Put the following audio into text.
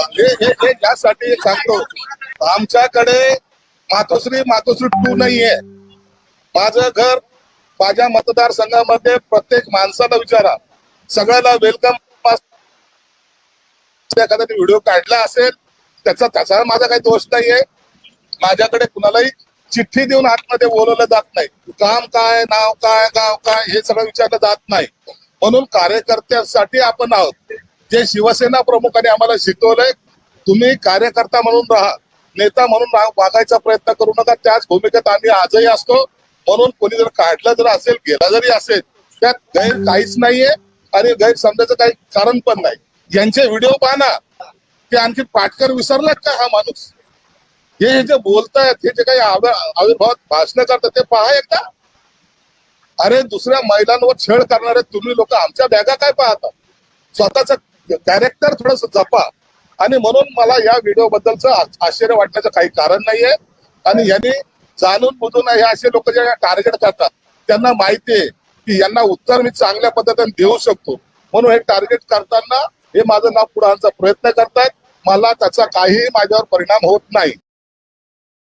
हे यासाठी सांगतो, आमच्याकडे मातोश्री 2 नाहीये. माझं घर माझ्या मतदारसंघामध्ये प्रत्येक माणसाला विचारा, सगळ्याला वेलकम. एखाद्याने व्हिडिओ काढला असेल त्याचा माझा काही दोष नाहीये. माझ्याकडे कुणालाही चिठ्ठी देऊन आतमध्ये बोलवलं जात नाही. काम काय, नाव काय, गाव काय हे सगळं विचारलं जात नाही. म्हणून कार्यकर्त्यांसाठी आपण आहोत. जे शिवसेना प्रमुखांनी आम्हाला शिकवलंय, तुम्ही कार्यकर्ता म्हणून राहा, नेता म्हणून वागायचा प्रयत्न करू नका. त्याच भूमिकेत आम्ही आजही असतो. म्हणून कोणी जर काढलं जर असेल, गेला जरी असेल, त्यात गैर काहीच नाहीये आणि गैरसमजाचं काही कारण पण नाही. यांचे व्हिडिओ पहा ना, ते आणखी पाटकर विसरलात का हा माणूस? हे जे बोलतायत, हे जे काही आविर्भावात भाषण करतात ते पहा एकदा. अरे दुसऱ्या महिलांवर छळ करणारे तुम्ही लोक आमच्या बॅगा काय पाहता? स्वतःच कॅरेक्टर थोडस जपा. आणि म्हणून मला या व्हिडिओ बद्दलचं आश्चर्य वाटण्याचं काही कारण नाहीये. आणि यांनी जाणून बुजून हे असे लोक जे टार्गेट करतात त्यांना माहितीये की यांना उत्तर मी चांगल्या पद्धतीने देऊ शकतो, म्हणून हे टार्गेट करताना हे माझं नाव पुढे आणण्याचा प्रयत्न करतायत. मला त्याचा काही माझ्यावर परिणाम होत नाही.